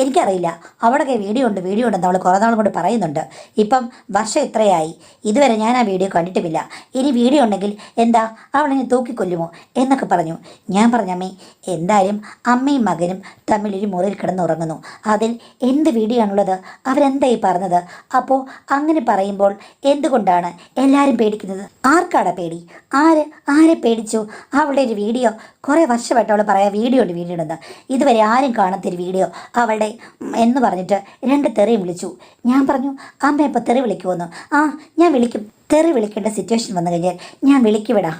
എനിക്കറിയില്ല, അവരുടെ കയ്യിൽ വീഡിയോ ഉണ്ടെന്ന് അവൾ കുറേ നാളും കൊണ്ട് പറയുന്നുണ്ട്. ഇപ്പം വർഷം ഇത്രയായി, ഇതുവരെ ഞാൻ ആ വീഡിയോ കണ്ടിട്ടുമില്ല. ഇനി വീഡിയോ ഉണ്ടെങ്കിൽ എന്താ അവളെന്നെ തൂക്കിക്കൊല്ലുമോ എന്നൊക്കെ പറഞ്ഞു. ഞാൻ പറഞ്ഞമ്മേ എന്തായാലും അമ്മയും മകനും തമ്മിലൊരു മുറിയിൽ കിടന്നുറങ്ങുന്നു, അതിൽ എന്ത് വീഡിയോ ആണുള്ളത്? അവരെന്തായി പറഞ്ഞത്? അപ്പോൾ അങ്ങനെ പറയുമ്പോൾ എന്തുകൊണ്ടാണ് എല്ലാവരും പേടിക്കുന്നത്? ആർക്കാടാ പേടി? ആരെ പേടിച്ചു? അവളുടെ ഒരു വീഡിയോ കുറേ വർഷമായിട്ട് അവൾ പറയാം വീഡിയോ ഉണ്ടെന്ന്, ഇതുവരെ ആരും കാണാത്തൊരു വീഡിയോ അവളുടെ എന്ന് പറഞ്ഞിട്ട് 2 തെറിയും വിളിച്ചു. ഞാൻ പറഞ്ഞു, അമ്മ ഇപ്പോൾ തെറി വിളിക്കുമെന്ന്. ഞാൻ വിളിക്കും, തെറി വിളിക്കേണ്ട സിറ്റുവേഷൻ വന്നു കഴിഞ്ഞാൽ ഞാൻ വിളിക്കുവിടാ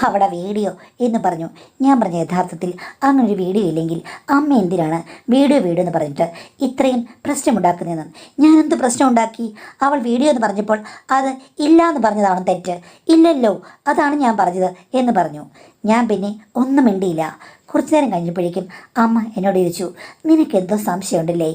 അവിടെ വീഡിയോ എന്ന് പറഞ്ഞു. ഞാൻ പറഞ്ഞ യഥാർത്ഥത്തിൽ അങ്ങനൊരു വീഡിയോ ഇല്ലെങ്കിൽ അമ്മ എന്തിനാണ് വീഡിയോ എന്ന് പറഞ്ഞിട്ട് ഇത്രയും പ്രശ്നമുണ്ടാക്കുന്നതെന്ന്. ഞാനെന്ത് പ്രശ്നം ഉണ്ടാക്കി? അവൾ വീഡിയോ എന്ന് പറഞ്ഞപ്പോൾ അത് ഇല്ല എന്ന് പറഞ്ഞതാണ് തെറ്റ്. ഇല്ലല്ലോ, അതാണ് ഞാൻ പറഞ്ഞത് എന്ന് പറഞ്ഞു. ഞാൻ പിന്നെ ഒന്നും മിണ്ടിയില്ല. കുറച്ചു നേരം കഴിഞ്ഞപ്പോഴേക്കും അമ്മ എന്നോട് ചോദിച്ചു, നിനക്കെന്തോ സംശയമുണ്ടല്ലേ?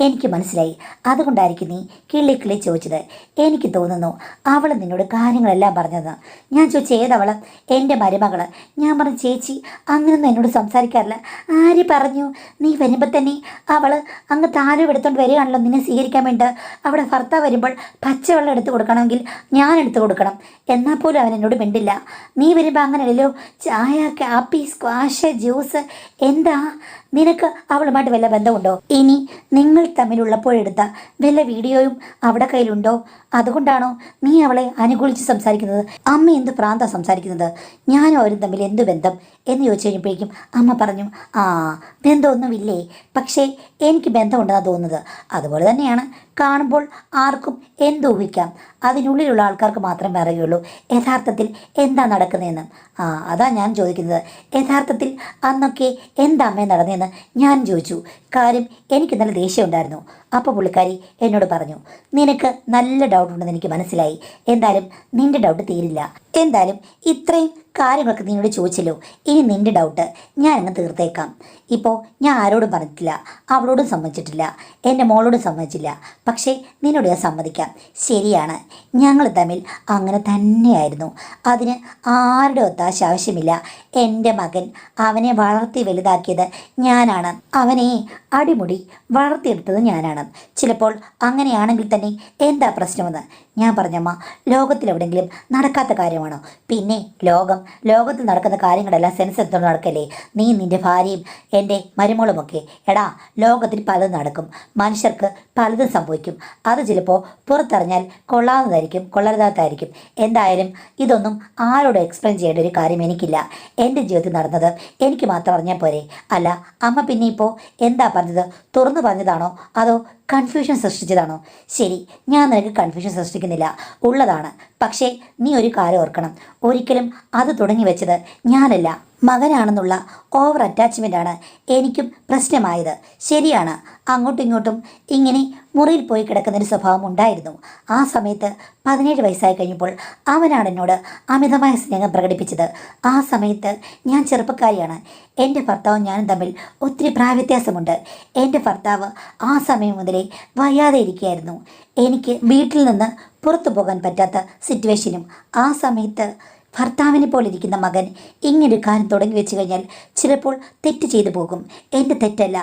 എനിക്ക് മനസ്സിലായി, അതുകൊണ്ടായിരിക്കും നീ കിള്ളി ചോദിച്ചത്. എനിക്ക് തോന്നുന്നു അവൾ നിന്നോട് കാര്യങ്ങളെല്ലാം പറഞ്ഞത്. ഞാൻ ചോദിച്ചു, ഏതവൾ? എൻ്റെ മരുമകൾ. ഞാൻ പറഞ്ഞു, ചേച്ചി അങ്ങനൊന്നും എന്നോട് സംസാരിക്കാറില്ല. ആര് പറഞ്ഞു? നീ വരുമ്പോൾ തന്നെ അവൾ അങ്ങ് താരം എടുത്തുകൊണ്ട് വരികയാണല്ലോ നിന്നെ സ്വീകരിക്കാൻ വേണ്ടി. അവിടെ ഭർത്താവ് വരുമ്പോൾ പച്ചവെള്ളം എടുത്ത് കൊടുക്കണമെങ്കിൽ ഞാൻ എടുത്ത് കൊടുക്കണം, എന്നാൽ പോലും അവൻ എന്നോട് മിണ്ടില്ല. നീ വരുമ്പോൾ അങ്ങനെയല്ലോ, ചായ, കാപ്പി, സ്ക്വാഷ്, ജ്യൂസ്, എന്താ? നിനക്ക് അവളുമായിട്ട് വല്ല ബന്ധമുണ്ടോ? ഇനി നിങ്ങൾ തമ്മിലുള്ളപ്പോഴെടുത്ത വല്ല വീഡിയോയും അവിടെ കയ്യിലുണ്ടോ? അതുകൊണ്ടാണോ നീ അവളെ അനുകൂലിച്ച് സംസാരിക്കുന്നത്? അമ്മ എന്ത് പ്രാന്താ സംസാരിക്കുന്നത്? ഞാനും അവരും തമ്മിൽ എന്ത് ബന്ധം എന്ന് ചോദിച്ചു കഴിഞ്ഞപ്പോഴേക്കും അമ്മ പറഞ്ഞു, ആ ബന്ധമൊന്നുമില്ലേ, പക്ഷേ എനിക്ക് ബന്ധമുണ്ടെന്നാണ് തോന്നുന്നത്. അതുപോലെ തന്നെയാണ്, കാണുമ്പോൾ ആർക്കും എന്ത് അതിനുള്ളിലുള്ള ആൾക്കാർക്ക് മാത്രമേ അറിയുള്ളൂ യഥാർത്ഥത്തിൽ എന്താ നടക്കുന്നതെന്ന്. അതാ ഞാൻ ചോദിക്കുന്നത്, യഥാർത്ഥത്തിൽ അന്നൊക്കെ എന്താ അമ്മേ നടന്നതെന്ന് ഞാൻ ചോദിച്ചു. കാര്യം എനിക്ക് നല്ല ദേഷ്യം ഉണ്ടായിരുന്നു. അപ്പോൾ പുള്ളിക്കാരി എന്നോട് പറഞ്ഞു, നിനക്ക് നല്ല ഡൗട്ട് ഉണ്ടെന്ന് എനിക്ക് മനസ്സിലായി. എന്തായാലും നിന്റെ ഡൗട്ട് തീരില്ല. എന്തായാലും ഇത്രയും കാര്യങ്ങളൊക്കെ നിന്നോട് ചോദിച്ചല്ലോ, ഇനി നിന്റെ ഡൗട്ട് ഞാനങ്ങ് തീർത്തേക്കാം. ഇപ്പോൾ ഞാൻ ആരോടും പറഞ്ഞിട്ടില്ല, അവളോടും സമ്മതിച്ചിട്ടില്ല, എൻ്റെ മോളോടും സമ്മതിച്ചില്ല. പക്ഷേ നിന്നോട് ഞാൻ സമ്മതിക്കാം. ശരിയാണ്, ഞങ്ങൾ തമ്മിൽ അങ്ങനെ തന്നെയായിരുന്നു. അതിന് ആരുടെ ഒത്താശ ആവശ്യമില്ല. എൻ്റെ മകൻ, അവനെ വളർത്തി വലുതാക്കിയത് ഞാനാണ്. അവനെ അടിമുടി വളർത്തിയെടുത്തത് ഞാനാണ്. ചിലപ്പോൾ അങ്ങനെയാണെങ്കിൽ തന്നെ എന്താ പ്രശ്നമെന്ന് ഞാൻ പറഞ്ഞമ്മ, ലോകത്തിലെവിടെയെങ്കിലും നടക്കാത്ത കാര്യമാണോ? പിന്നെ ലോകത്തിൽ നടക്കുന്ന കാര്യങ്ങളെല്ലാം സെൻസ് എടുത്തോണ്ട് നടക്കല്ലേ നീ, നിൻ്റെ ഭാര്യയും എൻ്റെ മരുമോളുമൊക്കെ? എടാ, ലോകത്തിൽ പലതും നടക്കും, മനുഷ്യർക്ക് പലതും സംഭവിക്കും. അത് ചിലപ്പോൾ പുറത്തറിഞ്ഞാൽ കൊള്ളാവുന്നതായിരിക്കും, കൊള്ളരുതാത്തതായിരിക്കും. എന്തായാലും ഇതൊന്നും ആരോട് എക്സ്പ്ലെയിൻ ചെയ്യേണ്ട ഒരു കാര്യം എനിക്കില്ല. എൻ്റെ ജീവിതത്തിൽ നടന്നത് എനിക്ക് മാത്രം അറിഞ്ഞാൽ പോരെ? അല്ല അമ്മ പിന്നെ ഇപ്പോൾ എന്താ പറഞ്ഞത്? തുറന്നു പറഞ്ഞതാണോ അതോ കൺഫ്യൂഷൻ സൃഷ്ടിച്ചതാണോ? ശരി, ഞാൻ നിനക്ക് കൺഫ്യൂഷൻ സൃഷ്ടിക്കുന്നില്ല, ഉള്ളതാണ്. പക്ഷേ നീ ഒരു കാര്യം ഓർക്കണം, ഒരിക്കലും അത് തുടങ്ങി വെച്ചത് ഞാനല്ല, മകനാണെന്നുള്ള ഓവർ അറ്റാച്ച്മെൻ്റാണ് എനിക്കും പ്രശ്നമായത്. ശരിയാണ്, അങ്ങോട്ടും ഇങ്ങോട്ടും ഇങ്ങനെ മുറിയിൽ പോയി കിടക്കുന്നൊരു സ്വഭാവം ഉണ്ടായിരുന്നു. ആ സമയത്ത് 17 വയസ്സായി കഴിഞ്ഞപ്പോൾ അവനാണ് എന്നോട് അമിതമായ സ്നേഹം പ്രകടിപ്പിച്ചത്. ആ സമയത്ത് ഞാൻ ചെറുപ്പക്കാരിയാണ്. എൻ്റെ ഭർത്താവും ഞാനും തമ്മിൽ ഒത്തിരി പ്രായവ്യത്യാസമുണ്ട്. എൻ്റെ ഭർത്താവ് ആ സമയം മുതലേ വയ്യാതെ ഇരിക്കുകയായിരുന്നു. എനിക്ക് വീട്ടിൽ നിന്ന് പുറത്തു പോകാൻ പറ്റാത്ത സിറ്റുവേഷനും. ആ സമയത്ത് ഭർത്താവിനെ പോലിരിക്കുന്ന മകൻ ഇങ്ങനൊരു കാര്യം തുടങ്ങി വെച്ച് കഴിഞ്ഞാൽ ചിലപ്പോൾ തെറ്റ് ചെയ്തു പോകും. എൻ്റെ തെറ്റല്ല,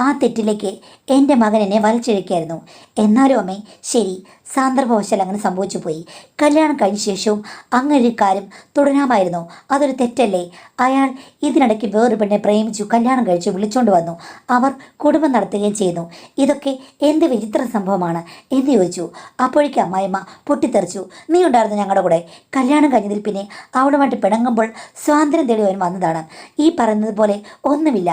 ആ തെറ്റിലേക്ക് എൻ്റെ മകൻ എന്നെ വലിച്ചിഴക്കായിരുന്നു. എന്നാലും അമ്മേ, ശരി, സാന്ദർഭവശാൽ അങ്ങനെ സംഭവിച്ചു പോയി. കല്യാണം കഴിഞ്ഞ ശേഷവും അങ്ങനൊരു കാര്യം തുടരാമായിരുന്നു. അതൊരു തെറ്റല്ലേ? അയാൾ ഇതിനിടയ്ക്ക് വേറൊരു പെണ്ണെ പ്രേമിച്ചു, കല്യാണം കഴിച്ചു, വിളിച്ചോണ്ട് വന്നു, അവർ കുടുംബം നടത്തുകയും ചെയ്യുന്നു. ഇതൊക്കെ എന്ത് വിചിത്ര സംഭവമാണ് എന്ന് ചോദിച്ചു. അപ്പോഴേക്കും അമ്മായിമ്മ പൊട്ടിത്തെറിച്ചു, നീ ഉണ്ടായിരുന്നു ഞങ്ങളുടെ കൂടെ. കല്യാണം കഴിഞ്ഞതിൽ പിന്നെ അവളുമായിട്ട് പിണങ്ങുമ്പോൾ സ്വാതന്ത്ര്യം തേടി അവൻ വന്നതാണ്. ഈ പറയുന്നത് പോലെ ഒന്നുമില്ല,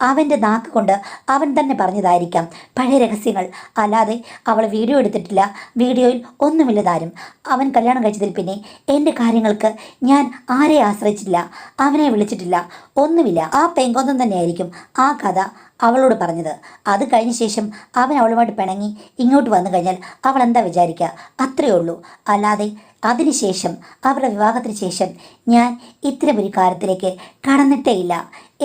അവൻ്റെ നാക്ക് കൊണ്ട് അവൻ തന്നെ പറഞ്ഞതായിരിക്കാം പഴയ രഹസ്യങ്ങൾ. അല്ലാതെ അവൾ വീഡിയോ എടുത്തിട്ടില്ല, വീഡിയോയിൽ ഒന്നുമില്ലതാരും. അവൻ കല്യാണം കഴിച്ചതിൽ പിന്നെ എൻ്റെ കാര്യങ്ങൾക്ക് ഞാൻ ആരെ ആശ്രയിച്ചിട്ടില്ല, അവനെ വിളിച്ചിട്ടില്ല, ഒന്നുമില്ല. ആ പെങ്കൊന്തം തന്നെയായിരിക്കും ആ കഥ അവളോട് പറഞ്ഞത്. അത് കഴിഞ്ഞ ശേഷം അവൻ അവളുമായിട്ട് പിണങ്ങി ഇങ്ങോട്ട് വന്നു കഴിഞ്ഞാൽ അവൾ എന്താ വിചാരിക്കുക? അത്രയേ ഉള്ളൂ. അല്ലാതെ അതിനുശേഷം അവരുടെ വിവാഹത്തിന് ശേഷം ഞാൻ ഇത്തരമൊരു കാര്യത്തിലേക്ക് കടന്നിട്ടേ ഇല്ല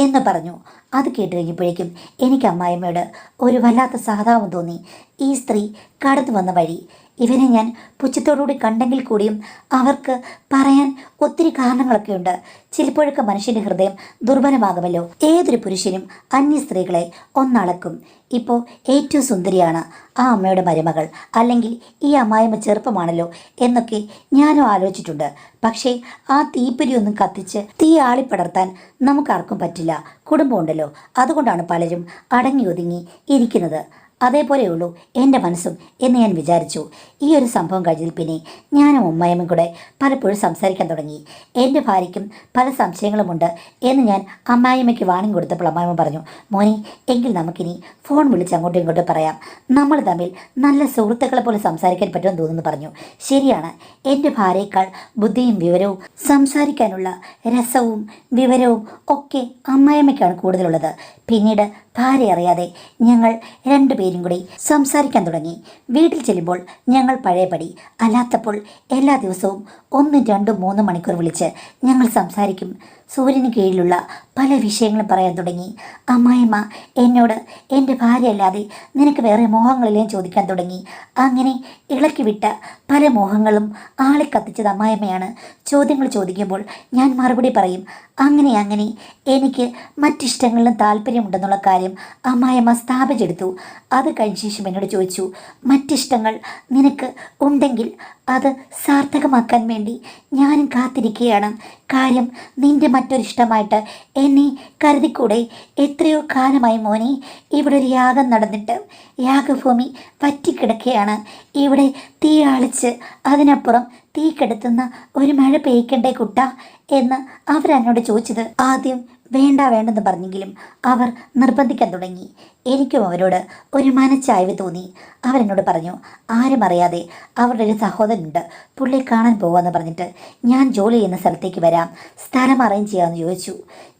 എന്ന് പറഞ്ഞു. അത് കേട്ട് കഴിഞ്ഞപ്പോഴേക്കും എനിക്ക് അമ്മായിമ്മയോട് ഒരു വല്ലാത്ത സഹതാപം തോന്നി. ഈ സ്ത്രീ കടന്നു വന്ന വഴി ഇവനെ ഞാൻ പുച്ഛത്തോടുകൂടി കണ്ടെങ്കിൽ കൂടിയും അവർക്ക് പറയാൻ ഒത്തിരി കാരണങ്ങളൊക്കെ ഉണ്ട്. ചിലപ്പോഴൊക്കെ മനുഷ്യൻ്റെ ഹൃദയം ദുർബലമാകുമല്ലോ. ഏതൊരു പുരുഷനും അന്യ സ്ത്രീകളെ ഒന്നളക്കും. ഇപ്പോൾ ഏറ്റവും സുന്ദരിയാണ് ആ അമ്മയുടെ മരുമകൾ, അല്ലെങ്കിൽ ഈ അമ്മായിമ്മ ചെറുപ്പമാണല്ലോ എന്നൊക്കെ ഞാനും ആലോചിച്ചിട്ടുണ്ട്. പക്ഷേ ആ തീപ്പൊരിയൊന്നും കത്തിച്ച് തീ ആളിപ്പടർത്താൻ നമുക്കാർക്കും പറ്റില്ല. കുടുംബമുണ്ടല്ലോ, അതുകൊണ്ടാണ് പലരും അടങ്ങി ഒതുങ്ങി ഇരിക്കുന്നത്. അതേപോലെയുള്ളൂ എൻ്റെ മനസ്സും എന്ന് ഞാൻ വിചാരിച്ചു. ഈ ഒരു സംഭവം കഴിഞ്ഞതിൽ പിന്നെ ഞാനും അമ്മായിമ്മയും കൂടെ പലപ്പോഴും സംസാരിക്കാൻ തുടങ്ങി. എൻ്റെ ഭാര്യയ്ക്കും പല സംശയങ്ങളുമുണ്ട് എന്ന് ഞാൻ അമ്മായിമ്മയ്ക്ക് വാണിംഗ് കൊടുത്തപ്പോൾ അമ്മായിമ്മ പറഞ്ഞു, മോനെ, എങ്കിൽ നമുക്കിനി ഫോൺ വിളിച്ച് അങ്ങോട്ടും ഇങ്ങോട്ടും പറയാം. നമ്മൾ തമ്മിൽ നല്ല സുഹൃത്തുക്കളെ പോലെ സംസാരിക്കാൻ പറ്റുമെന്ന് തോന്നുന്നു പറഞ്ഞു. ശരിയാണ്, എൻ്റെ ഭാര്യയേക്കാൾ ബുദ്ധിയും വിവരവും സംസാരിക്കാനുള്ള രസവും വിവരവും ഒക്കെ അമ്മായിമ്മയ്ക്കാണ് കൂടുതലുള്ളത്. പിന്നീട് ഭാര്യ അറിയാതെ ഞങ്ങൾ രണ്ടുപേരും കൂടി സംസാരിക്കാൻ തുടങ്ങി. വീട്ടിൽ ചെല്ലുമ്പോൾ ഞങ്ങൾ പഴയപടി, അല്ലാത്തപ്പോൾ എല്ലാ ദിവസവും 1, 2, 3 മണിക്കൂർ വിളിച്ച് ഞങ്ങൾ സംസാരിക്കും. സൂര്യന് കീഴിലുള്ള പല വിഷയങ്ങളും പറയാൻ തുടങ്ങി. അമ്മായിമ്മ എന്നോട് എൻ്റെ ഭാര്യയല്ലാതെ നിനക്ക് വേറെ മോഹങ്ങളിലേയും ചോദിക്കാൻ തുടങ്ങി. അങ്ങനെ ഇളക്കി വിട്ട പല മോഹങ്ങളും ആളിക്കത്തിച്ചത് അമ്മായിമ്മയാണ്. ചോദ്യങ്ങൾ ചോദിക്കുമ്പോൾ ഞാൻ മറുപടി പറയും. അങ്ങനെ എനിക്ക് മറ്റിഷ്ടങ്ങളിലും താല്പര്യമുണ്ടെന്നുള്ള കാര്യം അമ്മായിമ്മ സ്ഥാപിച്ചെടുത്തു. അത് കഴിഞ്ഞ ശേഷം എന്നോട് ചോദിച്ചു, മറ്റിഷ്ടങ്ങൾ നിനക്ക് ഉണ്ടെങ്കിൽ അത് സാർത്ഥകമാക്കാൻ വേണ്ടി ഞാനും കാത്തിരിക്കുകയാണ്. കാര്യം നിൻ്റെ മറ്റൊരിഷ്ടമായിട്ട് എന്നെ കരുതിക്കൂടെ? എത്രയോ കാലമായി മോനെ ഇവിടെ ഒരു യാഗം നടന്നിട്ട്. യാഗഭൂമി വറ്റിക്കിടക്കുകയാണ്. ഇവിടെ തീയാളിച്ച് അതിനപ്പുറം തീ കെടുത്തുന്ന ഒരു മഴ പെയ്ക്കണ്ടേ കുട്ട എന്ന് അവരെന്നോട് ചോദിച്ചത്. ആദ്യം വേണ്ട വേണ്ടെന്ന് പറഞ്ഞെങ്കിലും അവർ നിർബന്ധിക്കാൻ തുടങ്ങി. എനിക്കും അവരോട് ഒരു മനച്ചായ്വ് തോന്നി. അവരെന്നോട് പറഞ്ഞു, ആരും അറിയാതെ അവരുടെ ഒരു സഹോദരനുണ്ട്, പുള്ളിയെ കാണാൻ പോകാമെന്ന് പറഞ്ഞിട്ട് ഞാൻ ജോലി ചെയ്യുന്ന സ്ഥലത്തേക്ക് വരാം, സ്ഥലം അറേഞ്ച് ചെയ്യാമെന്ന് ചോദിച്ചു.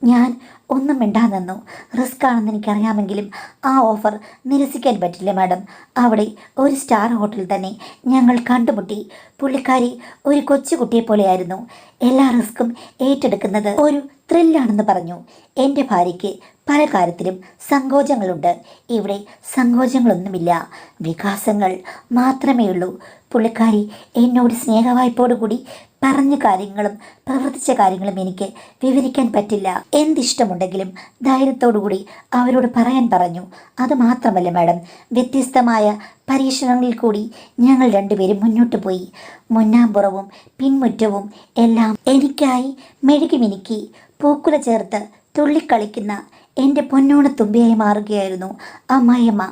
ഞാൻ ഒന്നും മിണ്ടാൻ നിന്നു. റിസ്ക് ആണെന്ന് എനിക്കറിയാമെങ്കിലും ആ ഓഫർ നിരസിക്കാൻ പറ്റില്ല മാഡം. അവിടെ ഒരു സ്റ്റാർ ഹോട്ടലിൽ തന്നെ ഞങ്ങൾ കണ്ടുമുട്ടി. പുള്ളിക്കാരി ഒരു കൊച്ചുകുട്ടിയെ പോലെയായിരുന്നു. എല്ലാ റിസ്ക്കും ഏറ്റെടുക്കുന്നത് ഒരു ത്രില്ലാണെന്ന് പറഞ്ഞു. എൻ്റെ ഭാര്യയ്ക്ക് പല കാര്യത്തിലും സങ്കോചങ്ങളുണ്ട്. ഇവിടെ സങ്കോചങ്ങളൊന്നുമില്ല, വികാസങ്ങൾ മാത്രമേ ഉള്ളൂ. പുള്ളിക്കാരി എന്നോട് സ്നേഹവായ്പോടുകൂടി പറഞ്ഞ കാര്യങ്ങളും പ്രവർത്തിച്ച കാര്യങ്ങളും എനിക്ക് വിവരിക്കാൻ പറ്റില്ല. എന്തിഷ്ടമുണ്ടെങ്കിലും ധൈര്യത്തോടുകൂടി അവരോട് പറയാൻ പറഞ്ഞു. അതുമാത്രമല്ല മാഡം, വ്യത്യസ്തമായ പരീക്ഷണങ്ങളിൽ കൂടി ഞങ്ങൾ രണ്ടുപേരും മുന്നോട്ട് പോയി. മുന്നാമ്പുറവും പിൻമുറ്റവും എല്ലാം എനിക്കായി മെഴുകി മിനുക്കി പൂക്കുല ചേർത്ത് തുള്ളിക്കളിക്കുന്ന എൻ്റെ പൊന്നോണ തുമ്പിയായി മാറുകയായിരുന്നു അമ്മായിയമ്മ.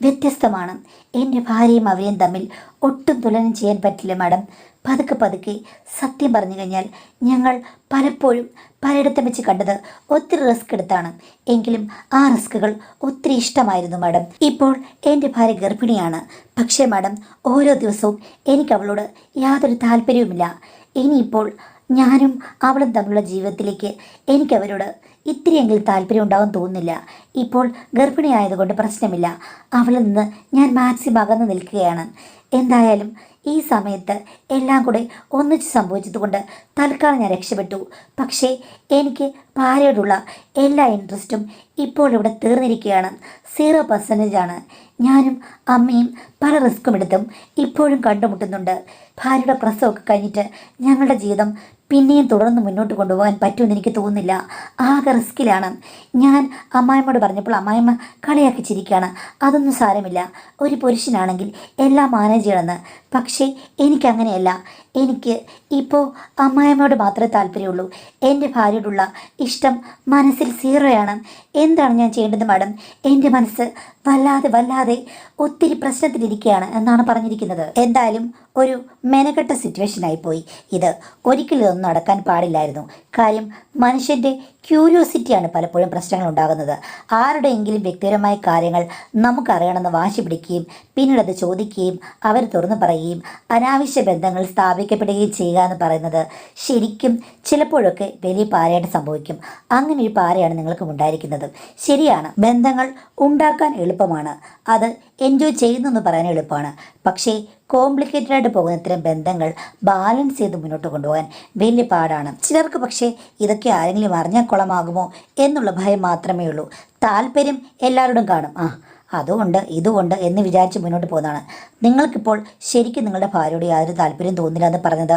വ്യത്യസ്തമാണ്. എൻ്റെ ഭാര്യയും അവരെയും തമ്മിൽ ഒട്ടും തുലനം ചെയ്യാൻ പറ്റില്ല മാഡം. പതുക്കെ പതുക്കെ സത്യം പറഞ്ഞു കഴിഞ്ഞാൽ ഞങ്ങൾ പലപ്പോഴും പലയിടത്തും വെച്ച് കണ്ടത് ഒത്തിരി റിസ്ക് എടുത്താണ്. എങ്കിലും ആ റിസ്കുകൾ ഒത്തിരി ഇഷ്ടമായിരുന്നു മാഡം. ഇപ്പോൾ എൻ്റെ ഭാര്യ ഗർഭിണിയാണ്. പക്ഷേ മാഡം, ഓരോ ദിവസവും എനിക്ക് അവളോട് യാതൊരു താല്പര്യവുമില്ല. ഇനിയിപ്പോൾ ഞാനും അവളും തമ്മിലുള്ള ജീവിതത്തിലേക്ക് എനിക്കവരോട് ഇത്തിരിയെങ്കിലും താല്പര്യം ഉണ്ടാകും തോന്നുന്നില്ല. ഇപ്പോൾ ഗർഭിണിയായതുകൊണ്ട് പ്രശ്നമില്ല. അവളിൽ നിന്ന് ഞാൻ മാക്സിമം അകന്ന് നിൽക്കുകയാണ്. എന്തായാലും ഈ സമയത്ത് എല്ലാം കൂടെ ഒന്നിച്ച് സംഭവിച്ചതുകൊണ്ട് തൽക്കാലം ഞാൻ രക്ഷപ്പെട്ടു. പക്ഷേ എനിക്ക് ഭാര്യയോടുള്ള എല്ലാ ഇൻട്രസ്റ്റും ഇപ്പോൾ ഇവിടെ തീർന്നിരിക്കുകയാണ്. 0% ഞാനും അമ്മയും പല റിസ്ക്കും എടുത്തും ഇപ്പോഴും കണ്ടുമുട്ടുന്നുണ്ട്. ഭാര്യയുടെ പ്രസവമൊക്കെ കഴിഞ്ഞിട്ട് ഞങ്ങളുടെ ജീവിതം പിന്നെയും തുടർന്ന് മുന്നോട്ട് കൊണ്ടുപോകാൻ പറ്റുമെന്ന് എനിക്ക് തോന്നുന്നില്ല. ആകെ റിസ്കിലാണ്. ഞാൻ അമ്മായിമ്മയോട് പറഞ്ഞപ്പോൾ അമ്മായിമ്മ കളിയാക്കി ചിരിക്കുകയാണ്. അതൊന്നും സാരമില്ല, ഒരു പുരുഷനാണെങ്കിൽ എല്ലാം മാനേജ് ചെയ്യണമെന്ന്. പക്ഷേ എനിക്കങ്ങനെയല്ല. എനിക്ക് ഇപ്പോൾ അമ്മായിമ്മയോട് മാത്രമേ താല്പര്യമുള്ളൂ. എൻ്റെ ഭാര്യയോടുള്ള ഇഷ്ടം മനസ്സിൽ 0 എന്താണ് ഞാൻ ചെയ്യേണ്ടത് മാഡം? എൻ്റെ മനസ്സ് വല്ലാതെ ഒത്തിരി പ്രശ്നത്തിലിരിക്കുകയാണ് എന്നാണ് പറഞ്ഞിരിക്കുന്നത്. എന്തായാലും ഒരു മെനക്കെട്ട സിറ്റുവേഷനായിപ്പോയി ഇത്. ഒരിക്കലും ഇതൊന്നും നടക്കാൻ പാടില്ലായിരുന്നു. കാര്യം മനുഷ്യൻ്റെ ക്യൂരിയോസിറ്റിയാണ് പലപ്പോഴും പ്രശ്നങ്ങൾ ഉണ്ടാകുന്നത്. ആരുടെയെങ്കിലും വ്യക്തിപരമായ കാര്യങ്ങൾ നമുക്കറിയണമെന്ന് വാശി പിടിക്കുകയും പിന്നീട് അത് ചോദിക്കുകയും അവർ തുറന്നു പറയുകയും അനാവശ്യ ബന്ധങ്ങൾ സ്ഥാപിക്കപ്പെടുകയും ചെയ്യുക എന്ന് പറയുന്നത് ശരിക്കും ചിലപ്പോഴൊക്കെ വലിയ പാരയായിട്ട് സംഭവിക്കും. അങ്ങനെ ഒരു പാരയാണ് നിങ്ങൾക്കും ഉണ്ടായിരിക്കുന്നത്. ശരിയാണ്, ബന്ധങ്ങൾ ഉണ്ടാക്കാൻ എളുപ്പമാണ്, അത് എൻജോയ് ചെയ്യുന്നെന്ന് പറയാൻ എളുപ്പമാണ്. പക്ഷേ കോംപ്ലിക്കേറ്റഡ് ആയിട്ട് പോകുന്ന ഇത്തരം ബന്ധങ്ങൾ ബാലൻസ് ചെയ്ത് മുന്നോട്ട് കൊണ്ടുപോകാൻ വലിയ പാടാണ്. ചിലർക്ക് പക്ഷേ ഇതൊക്കെ ആരെങ്കിലും അറിഞ്ഞാൽ കുളമാകുമോ എന്നുള്ള ഭയം മാത്രമേ ഉള്ളൂ. താല്പര്യം എല്ലാവരോടും കാണും, അതുകൊണ്ട് ഇതുകൊണ്ട് എന്ന് വിചാരിച്ച് മുന്നോട്ട് പോകുന്നതാണ്. നിങ്ങൾക്കിപ്പോൾ ശരിക്കും നിങ്ങളുടെ ഭാര്യയോട് യാതൊരു താല്പര്യം തോന്നില്ല എന്ന് പറഞ്ഞത്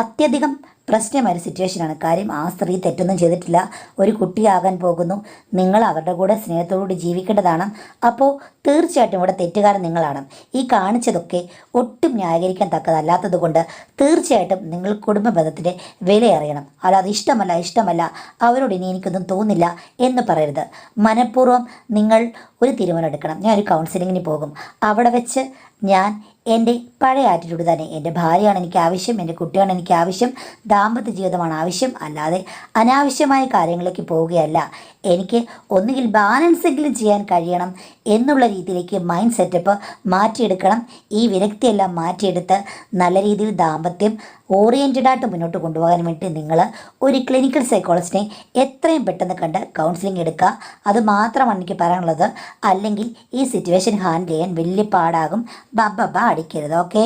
അത്യധികം പ്രശ്നമായ സിറ്റുവേഷനാണ്. കാര്യം ആ സ്ത്രീ തെറ്റൊന്നും ചെയ്തിട്ടില്ല, ഒരു കുട്ടിയാകാൻ പോകുന്നു. നിങ്ങൾ അവരുടെ കൂടെ സ്നേഹത്തോടുകൂടി ജീവിക്കേണ്ടതാണ്. അപ്പോൾ തീർച്ചയായിട്ടും ഇവിടെ തെറ്റുകാരൻ നിങ്ങളാണ്. ഈ കാണിച്ചതൊക്കെ ഒട്ടും ന്യായീകരിക്കാൻ തക്കതല്ലാത്തത് കൊണ്ട് തീർച്ചയായിട്ടും നിങ്ങൾ കുടുംബ ബന്ധത്തിൻ്റെ വില അറിയണം. അല്ലാതെ ഇഷ്ടമല്ല അവരോട് ഇനി എനിക്കൊന്നും തോന്നില്ല എന്ന് പറയരുത്. മനഃപൂർവ്വം നിങ്ങൾ ഒരു തീരുമാനം എടുക്കണം. ഞാൻ ഒരു കൗൺസിലിങ്ങിന് പോകും. അവിടെ വെച്ച് ഞാൻ എൻ്റെ പഴയ ആറ്റിറ്റ്യൂഡ് തന്നെ, എൻ്റെ ഭാര്യയാണ് എനിക്ക് ആവശ്യം, എൻ്റെ കുട്ടിയാണ് എനിക്ക് ആവശ്യം, ദാമ്പത്യ ജീവിതമാണ് ആവശ്യം, അല്ലാതെ അനാവശ്യമായ കാര്യങ്ങളിലേക്ക് പോവുകയല്ല. എനിക്ക് ഒന്നുകിൽ ബാലൻസെങ്കിലും ചെയ്യാൻ കഴിയണം എന്നുള്ള രീതിയിലേക്ക് മൈൻഡ് സെറ്റപ്പ് മാറ്റിയെടുക്കണം. ഈ വിരക്തിയെല്ലാം മാറ്റിയെടുത്ത് നല്ല രീതിയിൽ ദാമ്പത്യം ഓറിയൻറ്റഡായിട്ട് മുന്നോട്ട് കൊണ്ടുപോകാൻ വേണ്ടി നിങ്ങൾ ഒരു ക്ലിനിക്കൽ സൈക്കോളജിസ്റ്റിനെ എത്രയും പെട്ടെന്ന് കണ്ട് കൗൺസിലിംഗ് എടുക്കുക. അത് മാത്രമാണ് എനിക്ക് പറയാനുള്ളത്. അല്ലെങ്കിൽ ഈ സിറ്റുവേഷൻ ഹാൻഡിൽ ചെയ്യാൻ വലിയ പാടാകും. ബബ്ബ അടിക്കരുത്. ഓക്കെ.